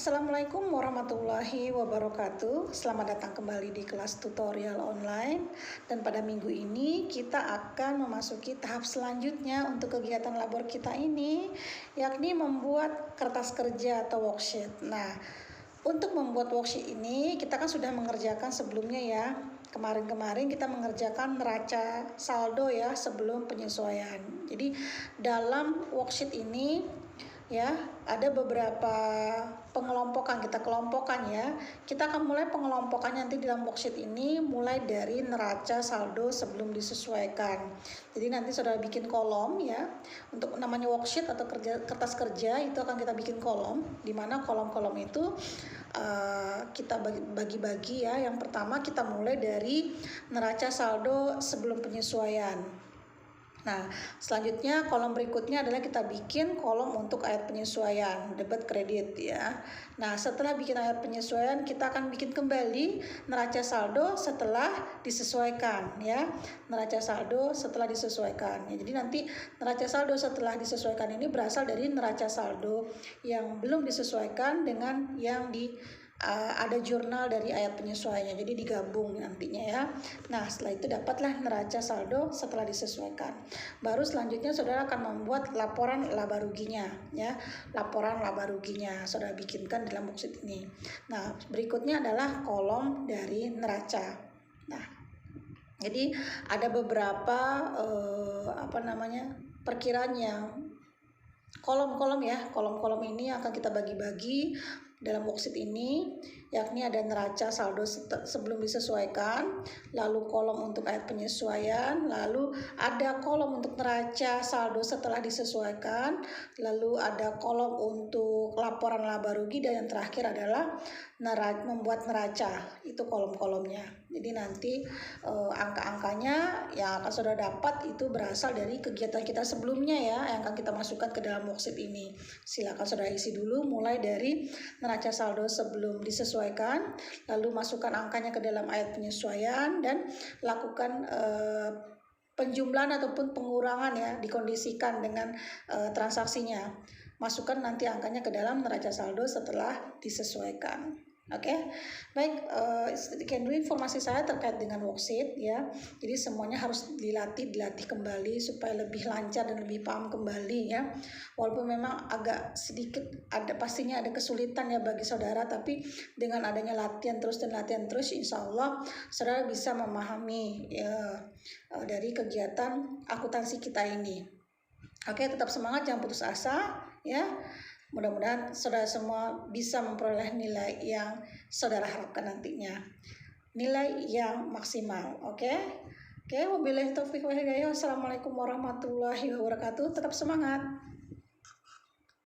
Assalamualaikum warahmatullahi wabarakatuh. Selamat datang kembali di kelas tutorial online. Dan pada minggu ini kita akan memasuki tahap selanjutnya untuk kegiatan labor kita ini, yakni membuat kertas kerja atau worksheet. Nah, untuk membuat worksheet ini kita kan sudah mengerjakan sebelumnya ya. Kemarin-kemarin kita mengerjakan neraca saldo ya sebelum penyesuaian. Jadi dalam worksheet ini ya ada beberapa pengelompokan, kita kelompokkan ya. Kita akan mulai pengelompokannya nanti dalam worksheet ini mulai dari neraca saldo sebelum disesuaikan. Jadi nanti saudara bikin kolom ya untuk namanya worksheet atau kertas kerja, itu akan kita bikin kolom, di mana kolom-kolom itu kita bagi-bagi ya. Yang pertama kita mulai dari neraca saldo sebelum penyesuaian. Nah, selanjutnya kolom berikutnya adalah kita bikin kolom untuk ayat penyesuaian, debit kredit ya. Nah, setelah bikin ayat penyesuaian, kita akan bikin kembali neraca saldo setelah disesuaikan ya. Neraca saldo setelah disesuaikan. Ya, jadi nanti neraca saldo setelah disesuaikan ini berasal dari neraca saldo yang belum disesuaikan dengan yang ada jurnal dari ayat penyesuaiannya, jadi digabung nantinya ya. Nah, setelah itu dapatlah neraca saldo setelah disesuaikan. Baru selanjutnya saudara akan membuat laporan laba ruginya ya. Laporan laba ruginya saudara bikinkan dalam worksheet ini. Nah, berikutnya adalah kolom dari neraca. Nah, jadi ada beberapa perkiraannya. Kolom-kolom ya, kolom-kolom ini akan kita bagi-bagi dalam worksheet ini, yakni ada neraca saldo sebelum disesuaikan, lalu kolom untuk ayat penyesuaian, lalu ada kolom untuk neraca saldo setelah disesuaikan, lalu ada kolom untuk laporan laba rugi, dan yang terakhir adalah membuat neraca. Itu kolom-kolomnya. Jadi nanti angka-angkanya yang akan saudara dapat itu berasal dari kegiatan kita sebelumnya ya, yang akan kita masukkan ke dalam worksheet ini. Silakan saudara isi dulu mulai dari neraca saldo sebelum disesuaikan, lalu masukkan angkanya ke dalam ayat penyesuaian dan lakukan penjumlahan ataupun pengurangan ya, dikondisikan dengan transaksinya. Masukkan nanti angkanya ke dalam neraca saldo setelah disesuaikan. Oke, baik, sekian dulu informasi saya terkait dengan worksheet ya. Jadi semuanya harus dilatih kembali supaya lebih lancar dan lebih paham kembali ya. Walaupun memang agak sedikit pastinya ada kesulitan ya bagi saudara, tapi dengan adanya latihan terus, insya Allah saudara bisa memahami ya, dari kegiatan akuntansi kita ini. Oke, tetap semangat, jangan putus asa ya. Mudah-mudahan saudara semua bisa memperoleh nilai yang saudara harapkan nantinya. Nilai yang maksimal, oke? Oke, wabillahi taufiq wal hidayah. Wassalamualaikum warahmatullahi wabarakatuh. Tetap semangat.